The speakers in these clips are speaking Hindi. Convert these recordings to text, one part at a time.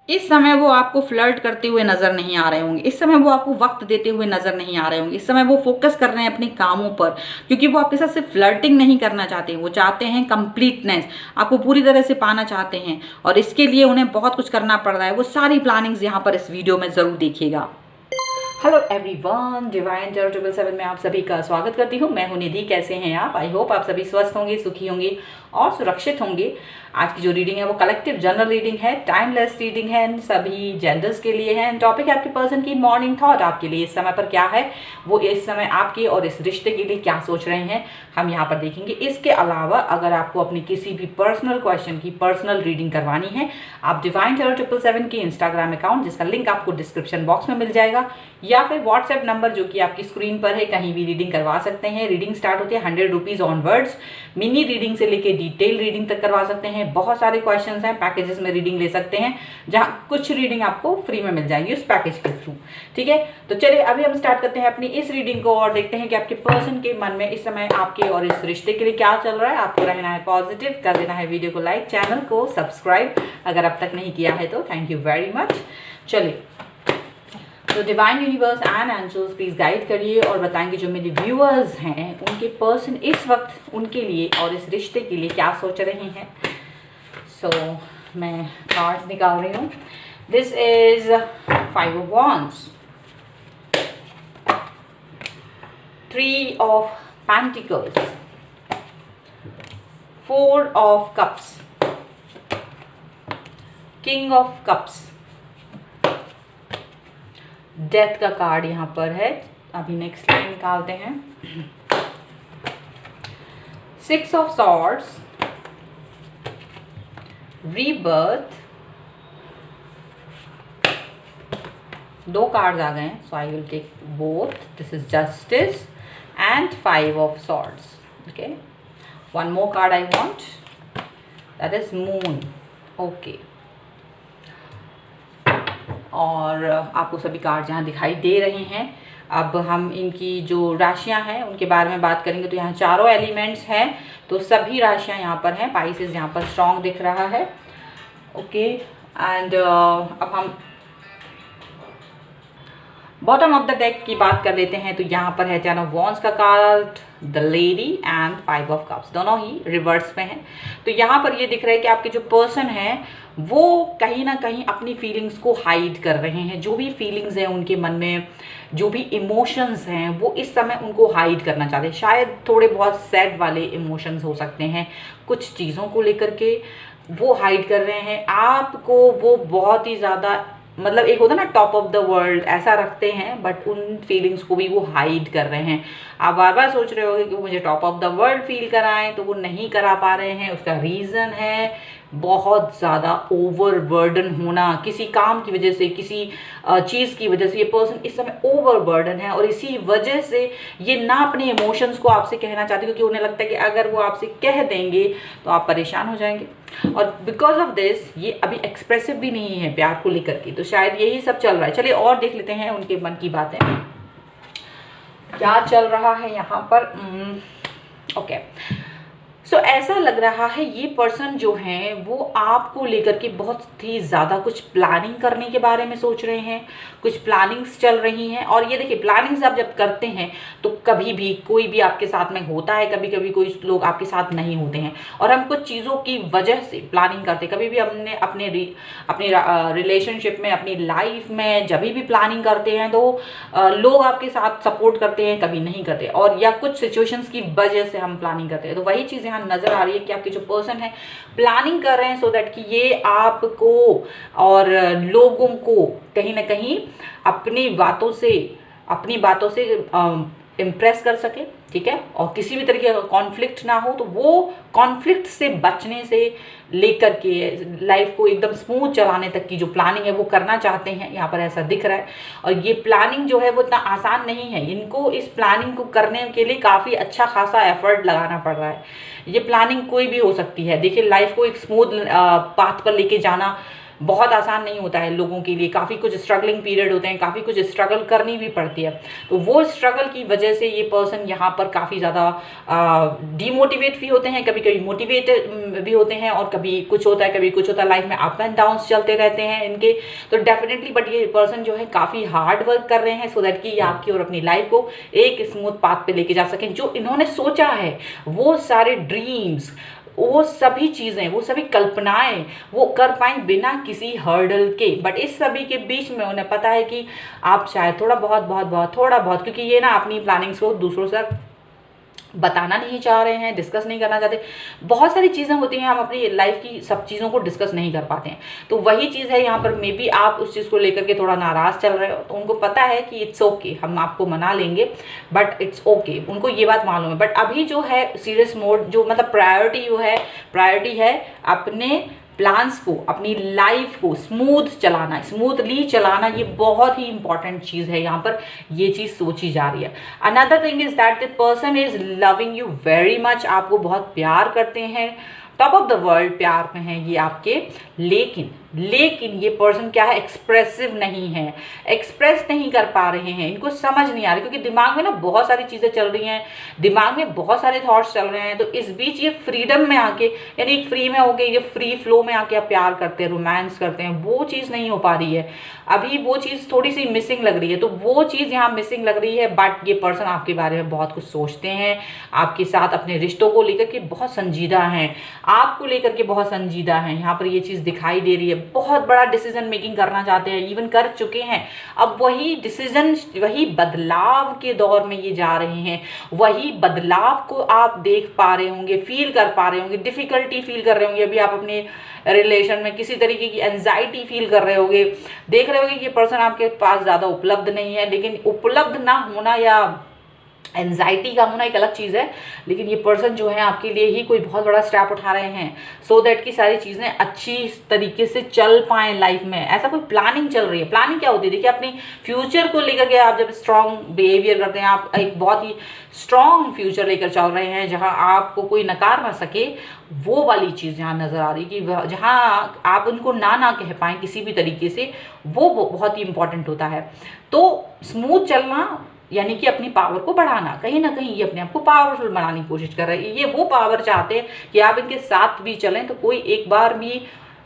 इस समय वो आपको फ्लर्ट करते हुए नजर नहीं आ रहे होंगे, इस समय वो आपको वक्त देते हुए नजर नहीं आ रहे होंगे, इस समय वो फोकस कर रहे हैं अपने कामों पर, क्योंकि वो आपके साथ सिर्फ फ्लर्टिंग नहीं करना चाहते, वो चाहते हैं कंप्लीटनेस, आपको पूरी तरह से पाना चाहते हैं, और इसके लिए उन्हें बहुत कुछ करना पड़ रहा है। वो सारी प्लानिंग्स यहाँ पर इस वीडियो में जरूर देखिएगा। हेलो एवरीवन, डिवाइन टेरो 777 में आप सभी का स्वागत करती हूँ। मैं हूँ निधि। कैसे हैं आप? आई होप आप सभी स्वस्थ होंगे, सुखी होंगे और सुरक्षित होंगे। आज की जो रीडिंग है वो कलेक्टिव जनरल रीडिंग है, टाइमलेस रीडिंग है, सभी जेंडर्स के लिए है। टॉपिक है आपके पर्सन की मॉर्निंग थॉट आपके लिए इस समय पर क्या है, वो इस समय आपके और इस रिश्ते के लिए क्या सोच रहे हैं, हम यहाँ पर देखेंगे। इसके अलावा अगर आपको अपनी किसी भी पर्सनल क्वेश्चन की पर्सनल रीडिंग करवानी है, आप डिवाइन टेरो 777 की इंस्टाग्राम अकाउंट, जिसका लिंक आपको डिस्क्रिप्शन बॉक्स में मिल जाएगा, या फिर व्हाट्सएप नंबर जो कि आपकी स्क्रीन पर है, कहीं भी रीडिंग करवा सकते हैं। रीडिंग स्टार्ट होती है 100 रुपीज़ ऑनवर्ड्स। मिनी रीडिंग से लेके डिटेल रीडिंग तक करवा सकते हैं। बहुत सारे क्वेश्चंस हैं, पैकेजेस में रीडिंग ले सकते हैं, जहाँ कुछ रीडिंग आपको फ्री में मिल जाएगी उस पैकेज के थ्रू। ठीक है, तो चलिए अभी हम स्टार्ट करते हैं अपनी इस रीडिंग को और देखते हैं कि आपके पर्सन के मन में इस समय आपके और इस रिश्ते के लिए क्या चल रहा है। आपको रहना है पॉजिटिव, कर देना है वीडियो को लाइक, चैनल को सब्सक्राइब अगर अब तक नहीं किया है तो। Thank you very much. चलिए, तो divine universe and angels please guide करिए और बताएंगे जो मेरे व्यूअर्स हैं उनके पर्सन इस वक्त उनके लिए और इस रिश्ते के लिए क्या सोच रहे हैं। सो मैं कार्ड्स निकाल रही हूँ। This is 5 of wands, 3 of pentacles, 4 of cups, king of cups, death का कार्ड यहाँ पर है। अभी नेक्स्ट लाइन निकालते हैं। 6 ऑफ सॉर्ड्स, रीबर्थ, 2 कार्ड्स आ गए हैं, so I will take both. This is justice and 5 of swords. Okay, one more card I want, that is moon. Okay, और आपको सभी कार्ड यहाँ दिखाई दे रहे हैं। अब हम इनकी जो राशियाँ हैं उनके बारे में बात करेंगे। तो यहाँ चारों एलिमेंट्स हैं, तो सभी राशियाँ यहाँ पर हैं। पाइसेस यहाँ पर स्ट्रॉन्ग दिख रहा है। ओके, एंड अब हम बॉटम ऑफ द डेक की बात कर लेते हैं। तो यहाँ पर है 10 ऑफ वॉन्ड्स का card, the lady and 5 of cups, दोनों ही रिवर्स में हैं। तो यहाँ पर ये दिख रहा है कि आपके जो पर्सन है वो कहीं ना कहीं अपनी फीलिंग्स को हाइड कर रहे हैं। जो भी फीलिंग्स हैं उनके मन में, जो भी इमोशंस हैं, वो इस समय उनको हाइड करना चाहते हैं। शायद थोड़े बहुत सैड वाले इमोशंस हो सकते हैं, कुछ चीज़ों को लेकर के वो हाइड कर रहे हैं। आपको वो बहुत ही ज़्यादा, मतलब एक होता है ना टॉप ऑफ द वर्ल्ड, ऐसा रखते हैं, बट उन फीलिंग्स को भी वो हाइड कर रहे हैं। आप बार बार सोच रहे होगे कि मुझे top of the world feel कराएं, तो वो नहीं करा पा रहे हैं। उसका रीज़न है बहुत ज़्यादा ओवरबर्डन होना, किसी काम की वजह से, किसी चीज़ की वजह से ये पर्सन इस समय ओवरबर्डन है, और इसी वजह से ये ना अपने इमोशंस को आपसे कहना चाहते, क्योंकि उन्हें लगता है कि अगर वो आपसे कह देंगे तो आप परेशान हो जाएंगे। और बिकॉज ऑफ दिस ये अभी एक्सप्रेसिव भी नहीं है प्यार को लेकर के। तो शायद यही सब चल रहा है। चलिए और देख लेते हैं उनके मन की बातें क्या चल रहा है यहाँ पर। ओके, सो ऐसा लग रहा है ये पर्सन जो हैं वो आपको लेकर के बहुत ही ज़्यादा कुछ प्लानिंग करने के बारे में सोच रहे हैं। कुछ प्लानिंग्स चल रही हैं, और ये देखिए प्लानिंग्स आप जब करते हैं तो कभी भी कोई भी आपके साथ में होता है, कभी कभी कोई लोग आपके साथ नहीं होते हैं, और हम कुछ चीज़ों की वजह से प्लानिंग करते हैं। कभी भी हमने अपने रिलेशनशिप में, अपनी लाइफ में जब भी प्लानिंग करते हैं तो लोग आपके साथ सपोर्ट करते हैं, कभी नहीं करते, और या कुछ सिचुएशंस की वजह से हम प्लानिंग करते हैं। तो वही चीज़ नजर आ रही है कि आपके जो पर्सन है प्लानिंग कर रहे हैं सो दैट कि ये आपको और लोगों को कहीं ना कहीं अपनी बातों से इम्प्रेस कर सके। ठीक है, और किसी भी तरीके का कॉन्फ्लिक्ट ना हो, तो वो कॉन्फ्लिक्ट से बचने से लेकर के लाइफ को एकदम स्मूथ चलाने तक की जो प्लानिंग है वो करना चाहते हैं। यहाँ पर ऐसा दिख रहा है, और ये प्लानिंग जो है वो इतना आसान नहीं है। इनको इस प्लानिंग को करने के लिए काफ़ी अच्छा खासा एफर्ट लगाना पड़ रहा है। ये प्लानिंग कोई भी हो सकती है। देखिए, लाइफ को एक स्मूथ पाथ पर लेके जाना बहुत आसान नहीं होता है लोगों के लिए, काफ़ी कुछ स्ट्रगलिंग पीरियड होते हैं, काफ़ी कुछ स्ट्रगल करनी भी पड़ती है। तो वो स्ट्रगल की वजह से ये पर्सन यहाँ पर काफ़ी ज़्यादा डीमोटिवेट भी होते हैं, कभी कभी मोटिवेटेड भी होते हैं, और कभी कुछ होता है कभी कुछ होता है, लाइफ में अप एंड डाउन्स चलते रहते हैं इनके। तो डेफिनेटली बट ये पर्सन जो है काफ़ी हार्ड वर्क कर रहे हैं सो दैट कि ये आपकी और अपनी लाइफ को एक स्मूथ पाथ पे लेके जा सकें। जो इन्होंने सोचा है वो सारे ड्रीम्स, वो सभी चीज़ें, वो सभी कल्पनाएं वो कर पाएं बिना किसी हर्डल के। बट इस सभी के बीच में उन्हें पता है कि आप शायद थोड़ा बहुत, क्योंकि ये ना अपनी प्लानिंग्स को दूसरों से बताना नहीं चाह रहे हैं, डिस्कस नहीं करना चाहते। बहुत सारी चीज़ें होती हैं, हम अपनी लाइफ की सब चीज़ों को डिस्कस नहीं कर पाते हैं। तो वही चीज़ है यहाँ पर, मे बी आप उस चीज़ को लेकर के थोड़ा नाराज़ चल रहे हो, तो उनको पता है कि इट्स ओके, हम आपको मना लेंगे बट इट्स ओके, उनको ये बात मालूम है। बट अभी जो है सीरियस मोड, जो मतलब प्रायोरिटी है अपने प्लान्स को, अपनी लाइफ को स्मूथली चलाना, ये बहुत ही इंपॉर्टेंट चीज़ है। यहाँ पर ये चीज़ सोची जा रही है। Another thing is that the person is loving you very much, आपको बहुत प्यार करते हैं, टॉप ऑफ द वर्ल्ड प्यार में है ये आपके। लेकिन ये पर्सन क्या है, एक्सप्रेसिव नहीं है, एक्सप्रेस नहीं कर पा रहे हैं, इनको समझ नहीं आ रही, क्योंकि दिमाग में ना बहुत सारी चीज़ें चल रही हैं, दिमाग में बहुत सारे थॉट्स चल रहे हैं। तो इस बीच ये फ्रीडम में आके, यानी एक फ्री में होके, ये फ्री फ्लो में आके आप प्यार करते हैं, रोमांस करते हैं, वो चीज़ नहीं हो पा रही है अभी, वो चीज़ थोड़ी सी मिसिंग लग रही है। तो वो चीज़ यहाँ मिसिंग लग रही है। बट ये पर्सन आपके बारे में बहुत कुछ सोचते हैं, आपके साथ अपने रिश्तों को लेकर के बहुत संजीदा हैं, आपको लेकर के बहुत संजीदा हैं। यहाँ पर ये चीज़ दिखाई दे रही है, बहुत बड़ा डिसीजन मेकिंग करना चाहते हैं, इवन कर चुके हैं। अब वही डिसीजन, वही बदलाव के दौर में ये जा रहे हैं, वही बदलाव को आप देख पा रहे होंगे, फील कर पा रहे होंगे, डिफिकल्टी फील कर रहे होंगे। अभी आप अपने रिलेशन में किसी तरीके की एंजाइटी फील कर रहे होंगे, देख रहे होंगे कि ये पर्सन आपके पास ज़्यादा उपलब्ध नहीं है। लेकिन उपलब्ध ना होना या एंजाइटी का होना एक अलग चीज़ है, लेकिन ये पर्सन जो है आपके लिए ही कोई बहुत बड़ा स्टेप उठा रहे हैं सो दैट कि सारी चीज़ें अच्छी तरीके से चल पाएँ लाइफ में। ऐसा कोई प्लानिंग चल रही है। प्लानिंग क्या होती है, देखिए अपनी फ्यूचर को लेकर के आप जब स्ट्रॉन्ग बिहेवियर करते हैं, आप एक बहुत ही स्ट्रॉन्ग फ्यूचर लेकर चल रहे हैं जहाँ आपको कोई नकार ना सके, वो वाली चीज़ यहाँ नज़र आ रही है कि जहाँ आप उनको ना कह पाएँ किसी भी तरीके से, वो बहुत ही इंपॉर्टेंट होता है। तो स्मूथ चलना यानी कि अपनी पावर को बढ़ाना, कहीं ना कहीं ये अपने आप को पावरफुल बनाने की कोशिश कर रहे हैं। ये वो पावर चाहते हैं कि आप इनके साथ भी चलें, तो कोई एक बार भी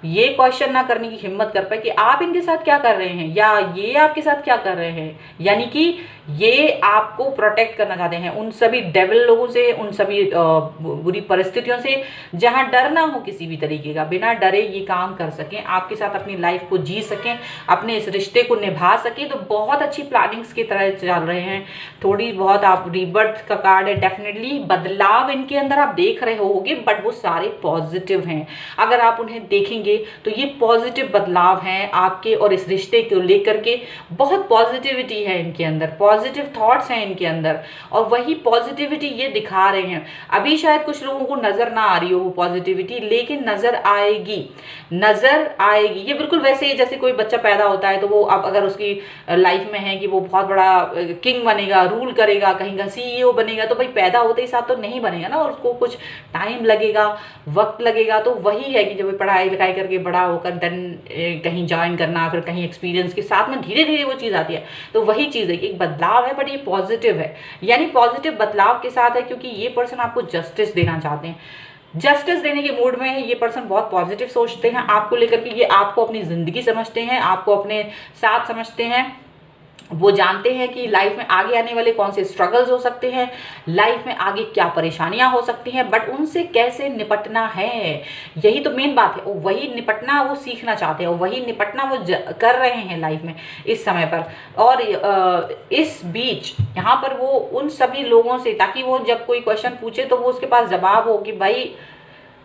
ये क्वेश्चन ना करने की हिम्मत कर पाए कि आप इनके साथ क्या कर रहे हैं या ये आपके साथ क्या कर रहे हैं। यानी कि ये आपको प्रोटेक्ट करना चाहते हैं उन सभी डेविल लोगों से, उन सभी बुरी परिस्थितियों से जहां डर ना हो किसी भी तरीके का। बिना डरे ये काम कर सकें, आपके साथ अपनी लाइफ को जी सकें, अपने इस रिश्ते को निभा सकें। तो बहुत अच्छी प्लानिंग्स की तरह चल रहे हैं। थोड़ी बहुत आप रीबर्थ का कार्ड है, डेफिनेटली बदलाव इनके अंदर आप देख रहे होगे, बट वो सारे पॉजिटिव हैं। अगर आप उन्हें देखेंगे तो ये पॉजिटिव बदलाव हैं आपके और इस रिश्ते को लेकर के। बहुत पॉजिटिविटी है इनके अंदर, पॉजिटिव थॉट्स हैं इनके अंदर, और वही पॉजिटिविटी ये दिखा रहे हैं। अभी शायद कुछ लोगों को नजर ना आ रही हो वो पॉजिटिविटी, लेकिन नजर आएगी। ये बिल्कुल वैसे ही जैसे कोई बच्चा पैदा होता है तो वो अब अगर उसकी लाइफ में है कि वो बहुत बड़ा किंग बनेगा, रूल करेगा, कहीं का CEO बनेगा, तो भाई पैदा होते ही साथ तो नहीं बनेगा ना, और उसको कुछ टाइम लगेगा, वक्त लगेगा। तो वही है कि जब पढ़ाई लिखाई करके बड़ा होकर देन कहीं ज्वाइन करना, फिर कहीं एक्सपीरियंस के साथ में धीरे धीरे वो चीज़ आती है। तो वही चीज़ है कि एक बदलाव है, बट ये पॉजिटिव है, यानी पॉजिटिव बदलाव के साथ है, क्योंकि ये पर्सन आपको जस्टिस देना चाहते हैं। जस्टिस देने के मूड में है ये पर्सन, बहुत पॉजिटिव सोचते हैं आपको लेकर के। ये आपको अपनी ज़िंदगी समझते हैं, आपको अपने साथ समझते हैं। वो जानते हैं कि लाइफ में आगे आने वाले कौन से स्ट्रगल्स हो सकते हैं, लाइफ में आगे क्या परेशानियां हो सकती हैं, बट उनसे कैसे निपटना है, यही तो मेन बात है। वही निपटना वो सीखना चाहते हैं, वही निपटना वो कर रहे हैं लाइफ में इस समय पर। और इस बीच यहाँ पर वो उन सभी लोगों से, ताकि वो जब कोई क्वेश्चन पूछे तो वो उसके पास जवाब हो कि भाई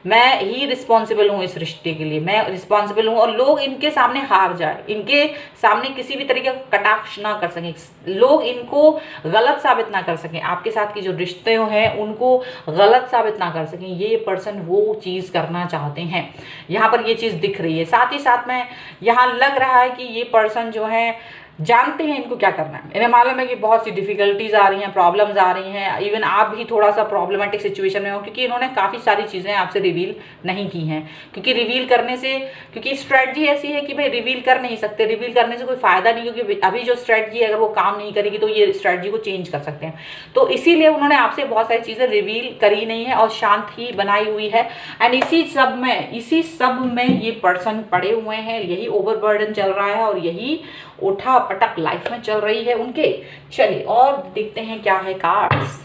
मैं ही रिस्पॉन्सिबल हूँ इस रिश्ते के लिए, मैं रिस्पॉन्सिबल हूँ, और लोग इनके सामने हार जाए, इनके सामने किसी भी तरीके का कटाक्ष ना कर सकें, लोग इनको गलत साबित ना कर सकें, आपके साथ की जो रिश्ते हैं उनको गलत साबित ना कर सकें। ये पर्सन वो चीज़ करना चाहते हैं, यहाँ पर ये चीज़ दिख रही है। साथ ही साथ में यहाँ लग रहा है कि ये पर्सन जो है जानते हैं इनको क्या करना है। इन्हें मालूम है कि बहुत सी डिफिकल्टीज आ रही हैं, प्रॉब्लम्स आ रही हैं, इवन आप भी थोड़ा सा प्रॉब्लमेटिक सिचुएशन में हो, क्योंकि इन्होंने काफ़ी सारी चीज़ें आपसे रिवील नहीं की हैं। क्योंकि रिवील करने से, क्योंकि स्ट्रेटजी ऐसी है कि भाई रिवील कर नहीं सकते, रिवील करने से कोई फायदा नहीं, क्योंकि अभी जो स्ट्रेटजी है अगर वो काम नहीं करेगी तो ये स्ट्रेटजी को चेंज कर सकते हैं। तो इसीलिए उन्होंने आपसे बहुत सारी चीज़ें रिवील करी नहीं है और शांत ही बनाई हुई है। एंड इसी सब में ये पर्सन पड़े हुए हैं, यही ओवरबर्डन चल रहा है और यही उठा पटक लाइफ में चल रही है उनके। चलिए और देखते हैं क्या है cards.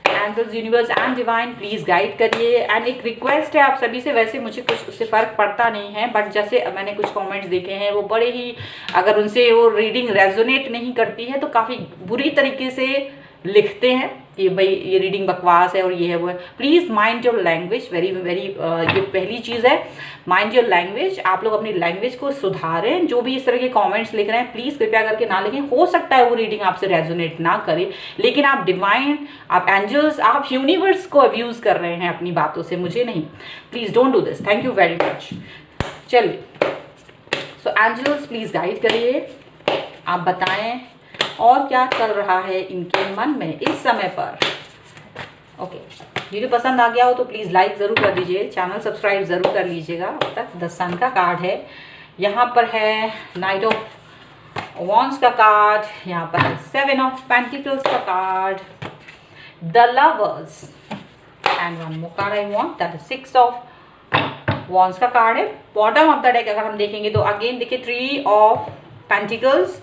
Angels, universe and divine please guide करिए। एंड एक रिक्वेस्ट है आप सभी से, वैसे मुझे कुछ उससे फर्क पड़ता नहीं है, बट जैसे मैंने कुछ कमेंट्स देखे हैं वो बड़े ही, अगर उनसे वो रीडिंग रेजोनेट नहीं करती है तो काफ़ी बुरी तरीके से लिखते हैं कि भाई ये रीडिंग बकवास है और ये है वो है। Please mind your language, very very ये पहली चीज़ है, माइंड योर लैंग्वेज। आप लोग अपनी लैंग्वेज को सुधारें। जो भी इस तरह के कमेंट्स लिख रहे हैं प्लीज़ कृपया करके ना लिखें। हो सकता है वो रीडिंग आपसे रेजोनेट ना करे, लेकिन आप डिवाइन, आप एंजल्स, आप यूनिवर्स को अब्यूज़ कर रहे हैं अपनी बातों से, मुझे नहीं। Please don't do this. Thank you very much. चलिए, सो एंजल्स प्लीज़ गाइड करिए, आप बताएं और क्या चल रहा है इनके मन में इस समय पर। ओके, वीडियो पसंद आ गया हो तो प्लीज़ लाइक ज़रूर कर दीजिए, चैनल सब्सक्राइब ज़रूर कर लीजिएगा। अब तक द सन का कार्ड है, यहाँ पर है नाइट ऑफ वॉन्ड्स का कार्ड, यहाँ पर है 7 ऑफ पेंटिकल्स का card, the lovers, and one more card I want, that is 6 of wands का कार्ड है। बॉटम ऑफ द डेक अगर हम देखेंगे तो अगेन देखिए 3 of pentacles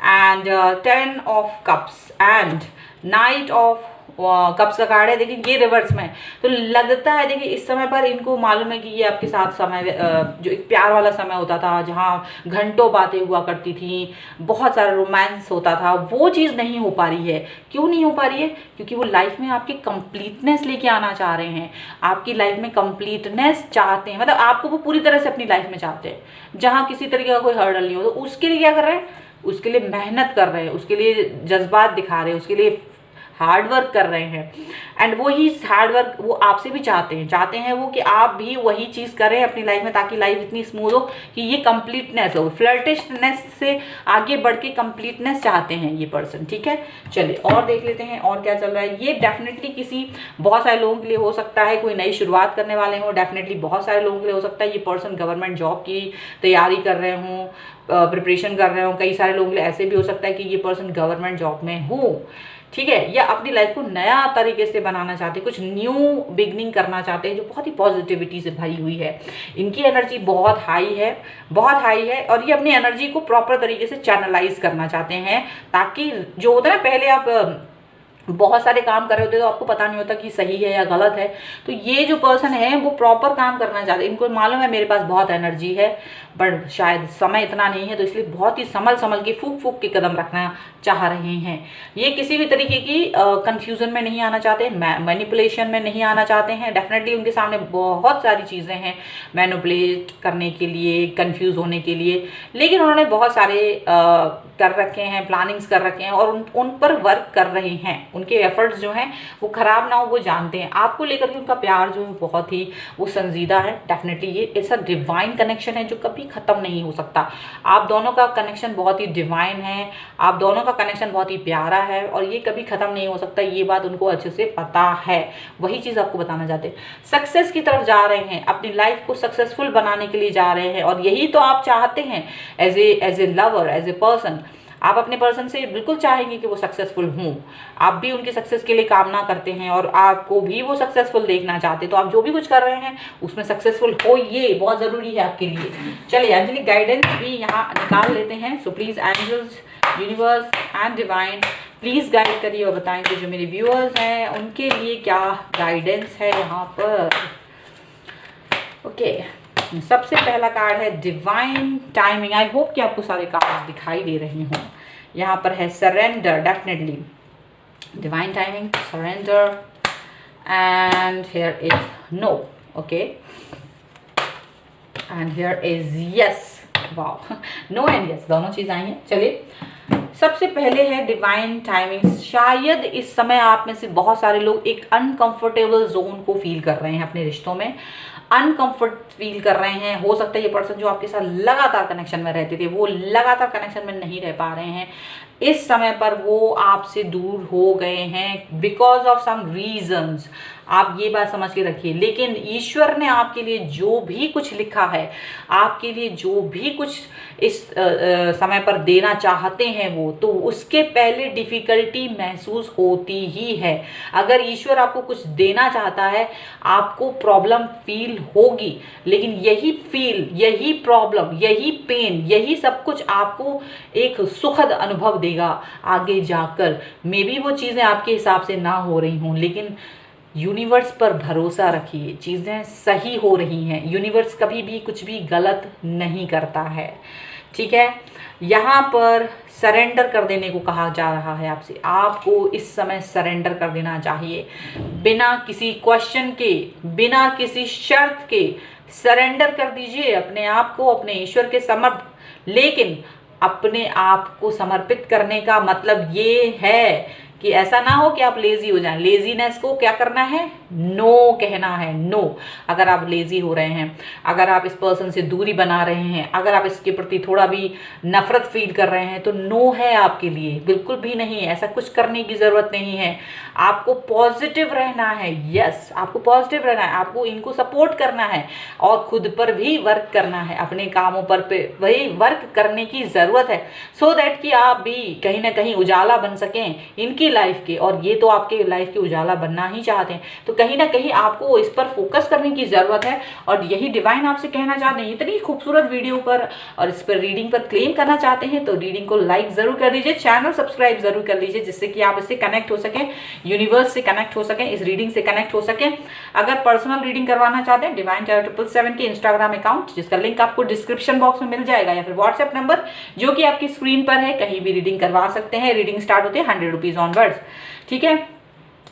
and 10 of cups and night of cups का कार्ड है। देखिए ये रिवर्स में, तो लगता है देखिए इस समय पर इनको मालूम है कि ये आपके साथ समय जो एक प्यार वाला समय होता था, जहाँ घंटों बातें हुआ करती थी, बहुत सारा रोमांस होता था, वो चीज़ नहीं हो पा रही है। क्यों नहीं हो पा रही है? क्योंकि वो लाइफ में आपकी कंप्लीटनेस लेके आना चाह रहे हैं, आपकी लाइफ में कंप्लीटनेस चाहते हैं, मतलब आपको वो पूरी तरह से अपनी लाइफ में चाहते हैं, जहाँ किसी तरीके का कोई हर्डल नहीं हो। तो उसके लिए क्या कर रहे हैं? उसके लिए मेहनत कर रहे हैं, उसके लिए जज्बात दिखा रहे हैं, उसके लिए हार्ड वर्क कर रहे हैं। एंड वही हार्ड वर्क वो आपसे भी चाहते हैं वो कि आप भी वही चीज़ करें अपनी लाइफ में, ताकि लाइफ इतनी स्मूथ हो कि ये कंप्लीटनेस हो। फ्लर्टिशनेस से आगे बढ़ के कंप्लीटनेस चाहते हैं ये पर्सन, ठीक है। चलिए और देख लेते हैं और क्या चल रहा है। ये डेफिनेटली किसी, बहुत सारे लोगों के लिए हो सकता है कोई नई शुरुआत करने वाले हों, डेफिनेटली बहुत सारे लोगों के लिए हो सकता है ये पर्सन गवर्नमेंट जॉब की तैयारी कर रहे हों, प्रिपरेशन कर रहे हो। कई सारे लोगों के लिए ऐसे भी हो सकता है कि ये पर्सन गवर्नमेंट जॉब में हो, ठीक है, या अपनी लाइफ को नया तरीके से बनाना चाहते हैं, कुछ न्यू बिगनिंग करना चाहते हैं, जो बहुत ही पॉजिटिविटी से भरी हुई है। इनकी एनर्जी बहुत हाई है, बहुत हाई है, और ये अपनी एनर्जी को प्रॉपर तरीके से चैनलाइज करना चाहते हैं, ताकि जो होता है ना, पहले आप बहुत सारे काम कर रहे होते तो आपको पता नहीं होता कि सही है या गलत है। तो ये जो पर्सन है वो प्रॉपर काम करना चाहते हैं। इनको मालूम है मेरे पास बहुत एनर्जी है, बट शायद समय इतना नहीं है, तो इसलिए बहुत ही संभल के फूक के कदम रखना चाह रहे हैं। ये किसी भी तरीके की कंफ्यूजन में नहीं आना चाहते, मैनिपुलेशन में नहीं आना चाहते हैं। डेफिनेटली उनके सामने बहुत सारी चीज़ें हैं मैनिपुलेट करने के लिए, कंफ्यूज होने के लिए, लेकिन उन्होंने बहुत सारे कर रखे हैं, प्लानिंग्स कर रखे हैं और उन पर वर्क कर रहे हैं। उनके एफर्ट्स जो हैं वो खराब ना हो, वो जानते हैं। आपको लेकर के उनका प्यार जो है बहुत ही वो संजीदा है। डेफिनेटली ये ऐसा डिवाइन कनेक्शन है जो कभी ख़त्म नहीं हो सकता। आप दोनों का कनेक्शन बहुत ही डिवाइन है, आप दोनों का कनेक्शन बहुत ही प्यारा है और ये कभी ख़त्म नहीं हो सकता। ये बात उनको अच्छे से पता है, वही चीज़ आपको बताना चाहते हैं। सक्सेस की तरफ जा रहे हैं, अपनी लाइफ को सक्सेसफुल बनाने के लिए जा रहे हैं, और यही तो आप चाहते हैं as a lover, as a person. आप अपने पर्सन से बिल्कुल चाहेंगे कि वो सक्सेसफुल हों, आप भी उनकी सक्सेस के लिए कामना करते हैं और आपको भी वो सक्सेसफुल देखना चाहते हैं। तो आप जो भी कुछ कर रहे हैं उसमें सक्सेसफुल हो, ये बहुत ज़रूरी है आपके लिए। चलिए एंजेलिक गाइडेंस भी यहाँ निकाल लेते हैं। So please angels, universe and divine please guide करिए और बताएं कि जो मेरे व्यूअर्स हैं उनके लिए क्या गाइडेंस है यहाँ पर। ओके, सबसे पहला कार्ड है डिवाइन टाइमिंग। आई होप कि आपको सारे कार्ड दिखाई दे रहे हों। यहाँ पर है surrender, definitely divine timing, surrender, and here is no, okay, and here is yes. Wow, no and yes दोनों चीज़ आई हैं। चलिए सबसे पहले है डिवाइन टाइमिंग। शायद इस समय आप में से बहुत सारे लोग एक अनकंफर्टेबल जोन को फील कर रहे हैं अपने रिश्तों में। अनकंफर्ट फील कर रहे हैं। हो सकता है ये पर्सन जो आपके साथ लगातार कनेक्शन में रहते थे वो लगातार कनेक्शन में नहीं रह पा रहे हैं, इस समय पर वो आपसे दूर हो गए हैं बिकॉज ऑफ सम रीजंस। आप ये बात समझ के रखिए। लेकिन ईश्वर ने आपके लिए जो भी कुछ लिखा है, आपके लिए जो भी कुछ इस समय पर देना चाहते हैं वो, तो उसके पहले डिफ़िकल्टी महसूस होती ही है। अगर ईश्वर आपको कुछ देना चाहता है, आपको प्रॉब्लम फील होगी, लेकिन यही फील, यही प्रॉब्लम, यही पेन, यही सब कुछ आपको एक सुखद अनुभव देगा आगे जाकर। मे बी वो चीज़ें आपके हिसाब से ना हो रही हों, लेकिन यूनिवर्स पर भरोसा रखिए, चीज़ें सही हो रही हैं। यूनिवर्स कभी भी कुछ भी गलत नहीं करता है, ठीक है। यहाँ पर सरेंडर कर देने को कहा जा रहा है आपसे। आपको इस समय सरेंडर कर देना चाहिए, बिना किसी क्वेश्चन के, बिना किसी शर्त के सरेंडर कर दीजिए अपने आप को अपने ईश्वर के समर्पित। लेकिन अपने आप को समर्पित करने का मतलब ये है कि ऐसा ना हो कि आप लेजी हो जाएं। लेजीनेस को क्या करना है? नो कहना है, नो। अगर आप लेजी हो रहे हैं, अगर आप इस पर्सन से दूरी बना रहे हैं, अगर आप इसके प्रति थोड़ा भी नफरत फील कर रहे हैं, तो नो है आपके लिए, बिल्कुल भी नहीं। ऐसा कुछ करने की ज़रूरत नहीं है। आपको पॉजिटिव रहना है, यस, आपको पॉजिटिव रहना है, आपको इनको सपोर्ट करना है और खुद पर भी वर्क करना है, अपने कामों पर वही वर्क करने की ज़रूरत है, सो दैट कि आप भी कहीं ना कहीं उजाला बन सकें इनकी लाइफ के। और ये तो आपके लाइफ के उजाला बनना ही चाहते हैं, तो कहीं ना कहीं आपको इस पर फोकस करने की ज़रूरत है। और यही डिवाइन आपसे कहना चाहते हैं। इतनी खूबसूरत वीडियो पर और इस पर रीडिंग पर क्लेम करना चाहते हैं तो रीडिंग को लाइक ज़रूर कर दीजिए, चैनल सब्सक्राइब ज़रूर कर लीजिए, जिससे कि आप इससे कनेक्ट हो सकें, यूनिवर्स से कनेक्ट हो सकें, इस रीडिंग से कनेक्ट हो सकें। अगर पर्सनल रीडिंग करवाना चाहते हैं, डिवाइन टैरो 777 के इंस्टाग्राम अकाउंट, जिसका लिंक आपको डिस्क्रिप्शन बॉक्स में मिल जाएगा, या फिर व्हाट्सएप नंबर जो कि आपकी स्क्रीन पर है, कहीं भी रीडिंग करवा सकते हैं। रीडिंग स्टार्ट होते हैं 100 रुपीज़ ऑनवर्ड्स, ठीक है।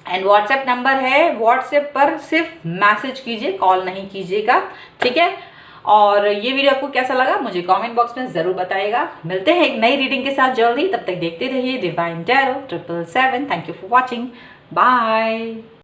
एंड व्हाट्सएप नंबर है, व्हाट्सएप पर सिर्फ मैसेज कीजिए, कॉल नहीं कीजिएगा, ठीक है। और ये वीडियो आपको कैसा लगा मुझे कमेंट बॉक्स में ज़रूर बताइएगा। मिलते हैं एक नई रीडिंग के साथ जल्दी, तब तक देखते रहिए divine tarot 777। Thank you for watching, bye.